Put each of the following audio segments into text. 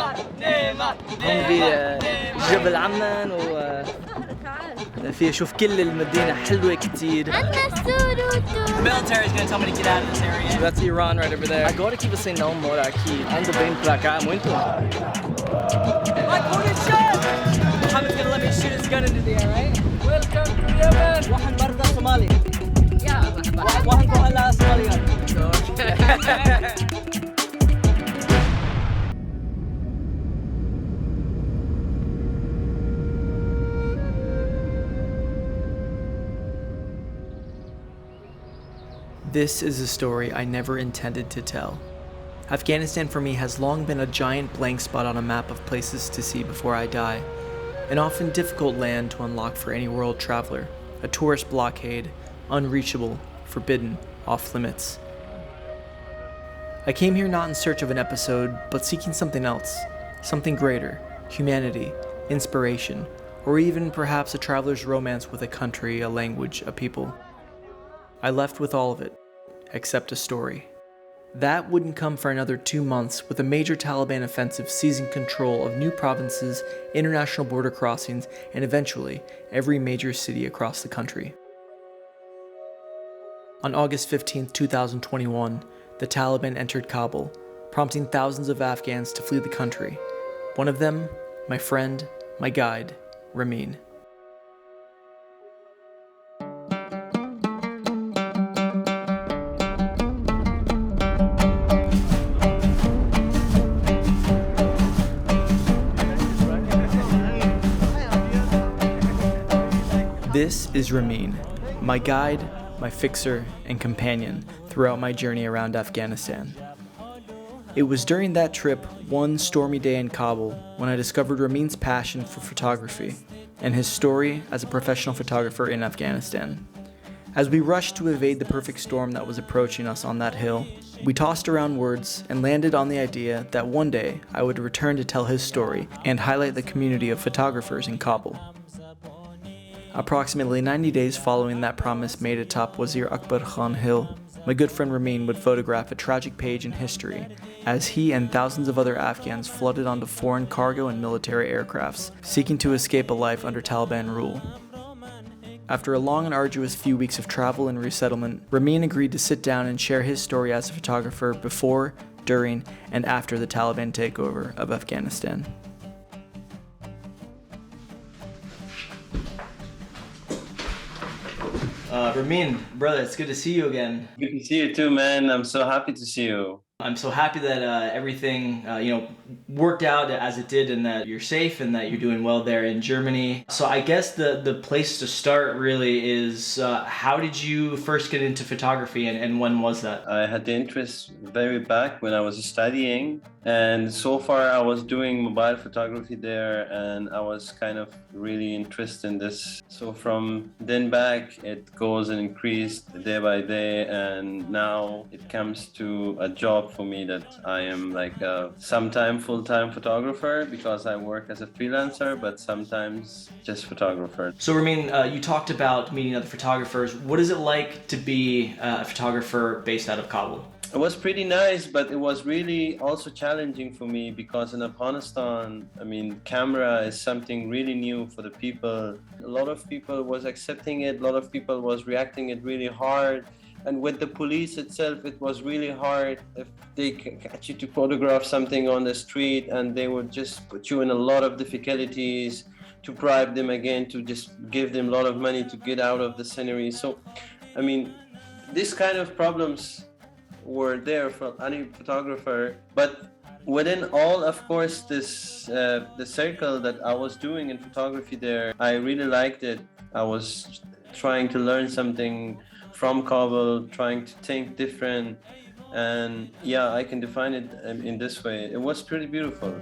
هون بجبل عمان فيها شوف كل المدينة حلوة كتير. The military is going to tell me to get out of this area. So that's Iran right over there. agora que você não mora aqui, ando bem pra cá muito. My corner shot! Mohammed's going to let me shoot his gun into the air, right? Welcome to Yemen! واحد مرة صومالي. واحد هلا صوماليات. This is a story I never intended to tell. Afghanistan for me has long been a giant blank spot on a map of places to see before I die, an often difficult land to unlock for any world traveler, a tourist blockade, unreachable, forbidden, off limits. I came here not in search of an episode, but seeking something else, something greater, humanity, inspiration, or even perhaps a traveler's romance with a country, a language, a people. I left with all of it, except a story. That wouldn't come for another 2 months, with a major Taliban offensive seizing control of new provinces, international border crossings, and eventually every major city across the country. On August 15, 2021, the Taliban entered Kabul, prompting thousands of Afghans to flee the country. One of them, my friend, my guide, Ramin. This is Ramin, my guide, my fixer, and companion throughout my journey around Afghanistan. It was during that trip, one stormy day in Kabul, when I discovered Ramin's passion for photography and his story as a professional photographer in Afghanistan. As we rushed to evade the perfect storm that was approaching us on that hill, we tossed around words and landed on the idea that one day I would return to tell his story and highlight the community of photographers in Kabul. Approximately 90 days following that promise made atop Wazir Akbar Khan Hill, my good friend Ramin would photograph a tragic page in history as he and thousands of other Afghans flooded onto foreign cargo and military aircrafts, seeking to escape a life under Taliban rule. After a long and arduous few weeks of travel and resettlement, Ramin agreed to sit down and share his story as a photographer before, during, and after the Taliban takeover of Afghanistan. Ramin, brother, it's good to see you again. Good to see you too, man. I'm so happy to see you. I'm so happy that everything, worked out as it did, and that you're safe and that you're doing well there in Germany. So I guess the place to start really is, how did you first get into photography, and when was that? I had the interest very back when I was studying, and so far I was doing mobile photography there, and I was kind of really interested in this. So from then back, it goes and increased day by day, and now it comes to a job for me that I am like a sometime full-time photographer, because I work as a freelancer, but sometimes just photographer. So Ramin, you talked about meeting other photographers. What is it like to be a photographer based out of Kabul? It was pretty nice, but it was really also challenging for me, because in Afghanistan, camera is something really new for the people. A lot of people was accepting it, a lot of people was reacting it really hard. And with the police itself, it was really hard. If they catch you to photograph something on the street, and they would just put you in a lot of difficulties to bribe them again, to just give them a lot of money to get out of the scenery. So, this kind of problems were there for any photographer. But within all, of course, this the circle that I was doing in photography there, I really liked it. I was trying to learn something from Kabul, trying to think different, and yeah, I can define it in this way. It was pretty beautiful.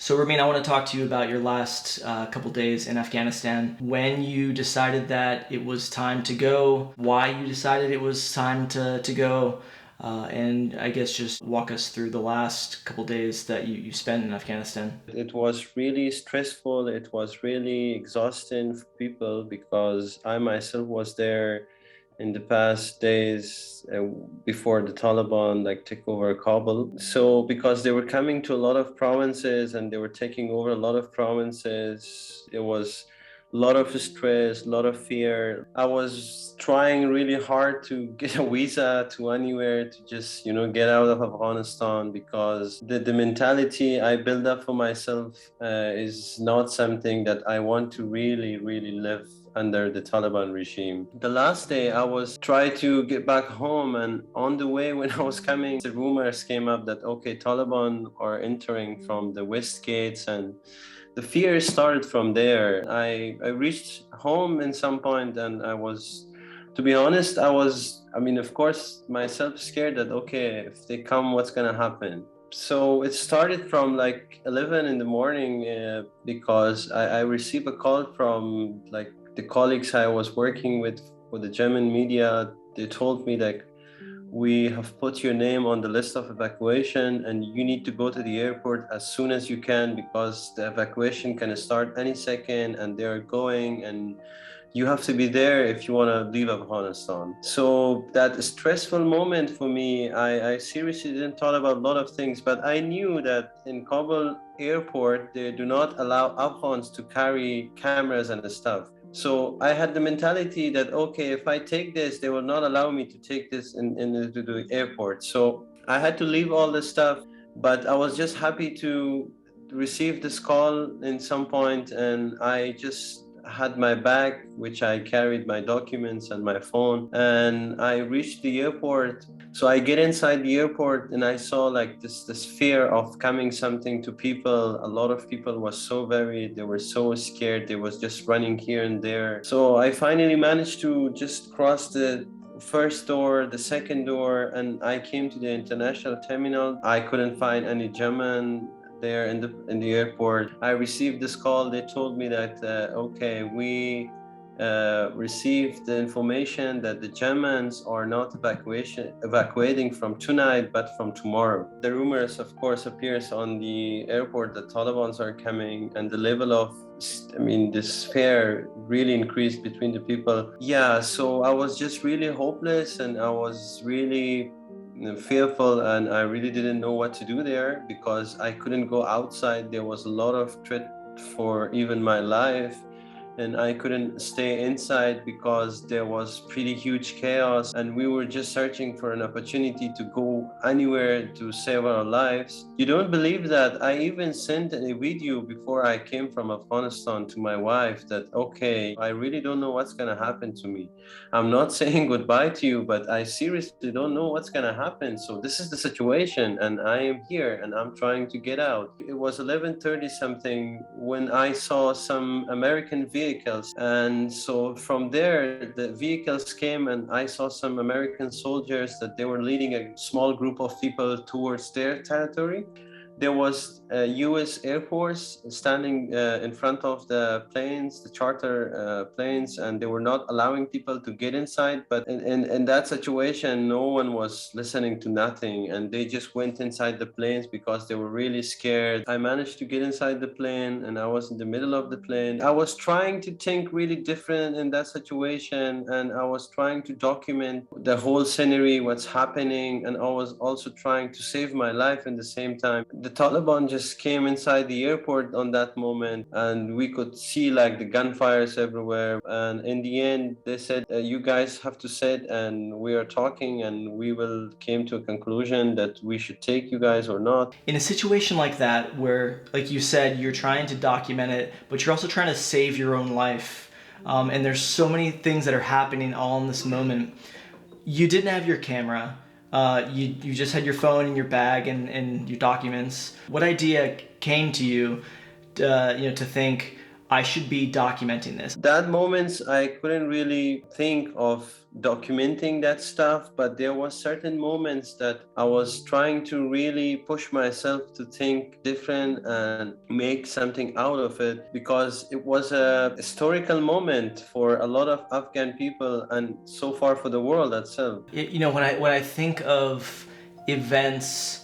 So Ramin, I want to talk to you about your last couple days in Afghanistan. When you decided that it was time to go, why you decided it was time to go, and I guess just walk us through the last couple days that you spent in Afghanistan. It was really stressful. It was really exhausting for people because I myself was there in the past days before the Taliban take over Kabul. So because they were coming to a lot of provinces and they were taking over a lot of provinces, there was a lot of stress, a lot of fear. I was trying really hard to get a visa to anywhere to just, get out of Afghanistan because the mentality I built up for myself is not something that I want to really, really live under the Taliban regime. The last day I was trying to get back home, and on the way when I was coming, the rumors came up that okay, Taliban are entering from the west gates, and the fear started from there. I reached home in some point, and I was, to be honest, of course, myself scared that okay, if they come, what's gonna happen? So it started from 11 in the morning because I received a call from the colleagues I was working with for the German media. They told me we have put your name on the list of evacuation and you need to go to the airport as soon as you can because the evacuation can start any second and they're going, and you have to be there if you want to leave Afghanistan. So that stressful moment for me, I seriously didn't thought about a lot of things, but I knew that in Kabul airport, they do not allow Afghans to carry cameras and stuff. So I had the mentality that, okay, if I take this, they will not allow me to take this into the airport. So I had to leave all this stuff, but I was just happy to receive this call in some point, and I just had my bag, which I carried my documents and my phone, and I reached the airport. So I get inside the airport and I saw this fear of coming something to people. A lot of people was so worried, they were so scared, they was just running here and there. So I finally managed to just cross the first door, the second door, and I came to the international terminal. I couldn't find any German there in the airport. I received this call. They told me that okay, we received the information that the Germans are not evacuating from tonight, but from tomorrow. The rumors, of course, appears on the airport that Talibans are coming, and the level of this fear really increased between the people. Yeah, so I was just really hopeless, and I was really fearful, and I really didn't know what to do there because I couldn't go outside. There was a lot of threat for even my life, and I couldn't stay inside because there was pretty huge chaos, and we were just searching for an opportunity to go anywhere to save our lives. You don't believe that I even sent a video before I came from Afghanistan to my wife that okay, I really don't know what's gonna happen to me. I'm not saying goodbye to you, but I seriously don't know what's gonna happen. So this is the situation, and I am here and I'm trying to get out. It was 11:30 something when I saw some American vehicles, and so from there the vehicles came, and I saw some American soldiers that they were leading a small group of people towards their territory. There was a US Air Force standing in front of the planes, the charter planes, and they were not allowing people to get inside. But in that situation, no one was listening to nothing, and they just went inside the planes because they were really scared. I managed to get inside the plane, and I was in the middle of the plane. I was trying to think really different in that situation, and I was trying to document the whole scenery, what's happening, and I was also trying to save my life in the same time. The Taliban just came inside the airport on that moment, and we could see the gunfires everywhere. And in the end, they said, you guys have to sit, and we are talking, and we will came to a conclusion that we should take you guys or not. In a situation like that, where, like you said, you're trying to document it, but you're also trying to save your own life, and there's so many things that are happening all in this moment. You didn't have your camera. You just had your phone in your bag and your documents. What idea came to you, to think, I should be documenting this. That moments I couldn't really think of documenting that stuff, but there was certain moments that I was trying to really push myself to think different and make something out of it, because it was a historical moment for a lot of Afghan people and so far for the world itself. You know, when I think of events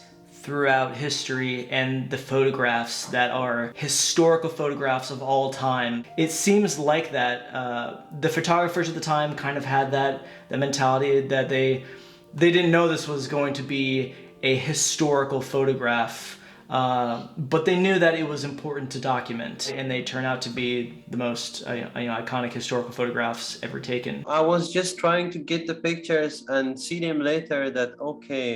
throughout history and the photographs that are historical photographs of all time, it seems like that the photographers at the time kind of had that mentality that they didn't know this was going to be a historical photograph, but they knew that it was important to document, and they turn out to be the most iconic historical photographs ever taken. I was just trying to get the pictures and see them later, that okay,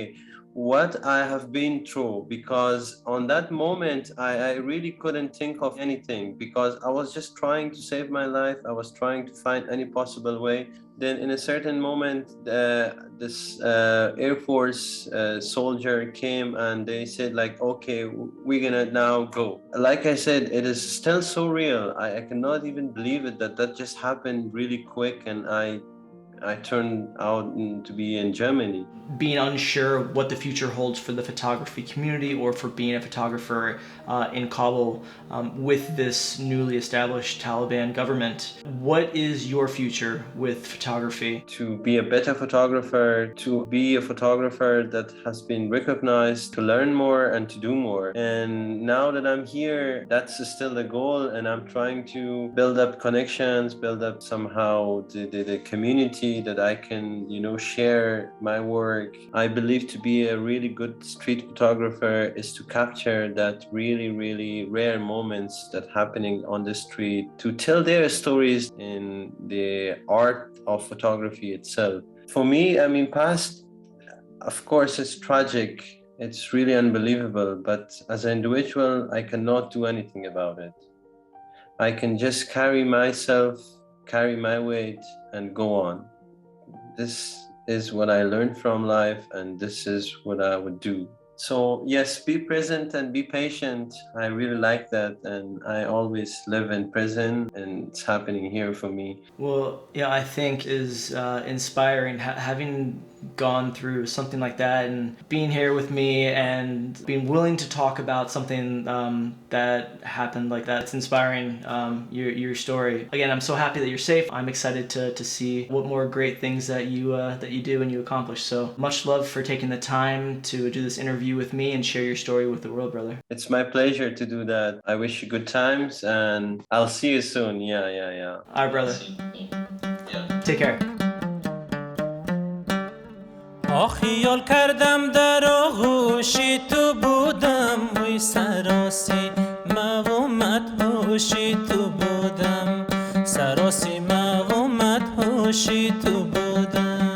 what I have been through, because on that moment I really couldn't think of anything, because I was just trying to save my life. I was trying to find any possible way. Then in a certain moment, this Air Force soldier came and they said like, okay, we're gonna now go. Like I said, it is still so real. I cannot even believe it that just happened really quick, and I turned out to be in Germany. Being unsure what the future holds for the photography community or for being a photographer in Kabul with this newly established Taliban government. What is your future with photography? To be a better photographer, to be a photographer that has been recognized, to learn more and to do more. And now that I'm here, that's still the goal, and I'm trying to build up connections, build up somehow the community that I can, share my work. I believe to be a really good street photographer is to capture that really, really rare moments that happening on the street, to tell their stories in the art of photography itself. For me, past, of course, it's tragic. It's really unbelievable, but as an individual, I cannot do anything about it. I can just carry myself, carry my weight, and go on. This is what I learned from life, and this is what I would do. So yes, be present and be patient. I really like that, and I always live in prison, and it's happening here for me. Well, yeah, I think is inspiring having gone through something like that and being here with me and being willing to talk about something that happened like that. It's inspiring, your story. Again, I'm so happy that you're safe. I'm excited to see what more great things that you do and you accomplish. So much love for taking the time to do this interview with me and share your story with the world, brother. It's my pleasure to do that. I wish you good times, and I'll see you soon. Yeah. All right, brother. Take care. خیال کردم در آغوشی تو بودم وی سراسی مقامت هوشی تو بودم سراسی مقامت هوشی تو بودم.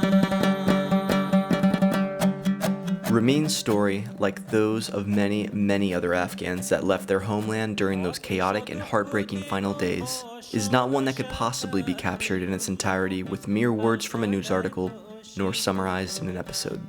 Ramin's story, like those of many, many other Afghans that left their homeland during those chaotic and heartbreaking final days, is not one that could possibly be captured in its entirety with mere words from a news article, nor summarized in an episode.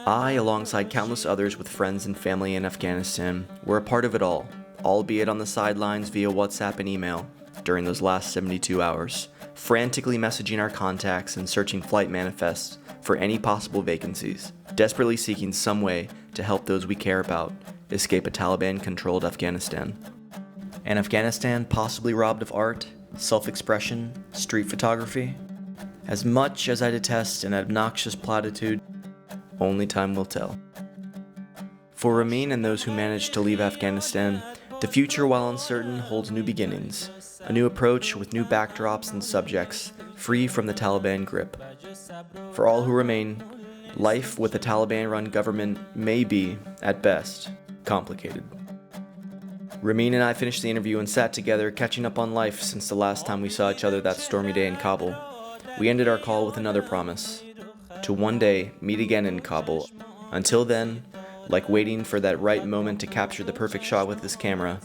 I, alongside countless others with friends and family in Afghanistan, were a part of it all, albeit on the sidelines via WhatsApp and email, during those last 72 hours, frantically messaging our contacts and searching flight manifests for any possible vacancies, desperately seeking some way to help those we care about escape a Taliban-controlled Afghanistan. An Afghanistan possibly robbed of art, self-expression, street photography. As much as I detest an obnoxious platitude, only time will tell. For Ramin and those who managed to leave Afghanistan, the future, while uncertain, holds new beginnings, a new approach with new backdrops and subjects, free from the Taliban grip. For all who remain, life with a Taliban-run government may be, at best, complicated. Ramin and I finished the interview and sat together, catching up on life since the last time we saw each other that stormy day in Kabul. We ended our call with another promise, to one day meet again in Kabul. Until then, like waiting for that right moment to capture the perfect shot with this camera,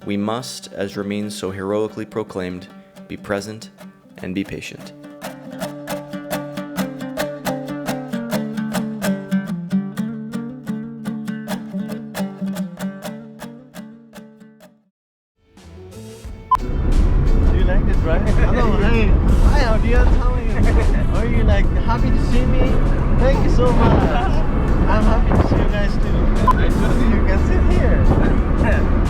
we must, as Ramin so heroically proclaimed, be present and be patient. right? Hello, hey, hi, audience. How are you? Are you like happy to see me? Thank you so much. I'm happy to see you guys too. You can sit here.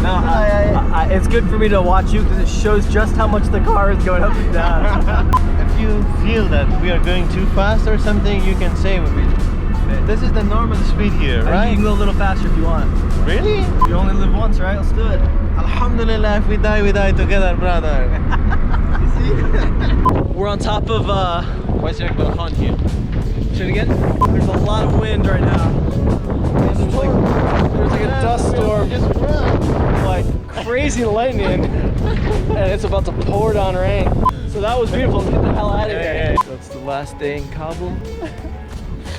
No, it's good for me to watch you because it shows just how much the car is going up and down. If you feel that we are going too fast or something, you can say this is the normal speed here, right? You can go a little faster if you want. Really? You only live once, right? Let's do it. Alhamdulillah, if we die together, brother. You see? We're on top of What's your Khan here? say it again? There's a lot of wind right now. There's like a dust storm, like crazy lightning, and it's about to pour down rain. So that was beautiful. Get the hell out of here. That's the last day in Kabul.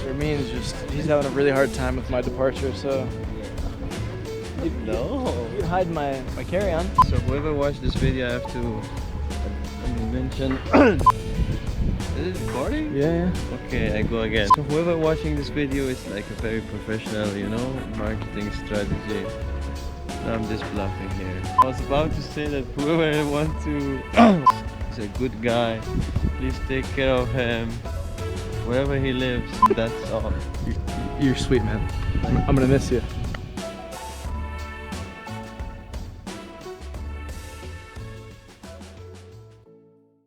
Ramin's he's having a really hard time with my departure, so you can hide my carry-on. So whoever watched this video, I have to mention. Is it recording? Yeah. Okay, I go again. So whoever watching this video is like a very professional, you know, marketing strategy. No, I'm just bluffing here. I was about to say that whoever wants to is a good guy. Please take care of him. Wherever he lives, that's all. You're sweet, man. I'm gonna miss you.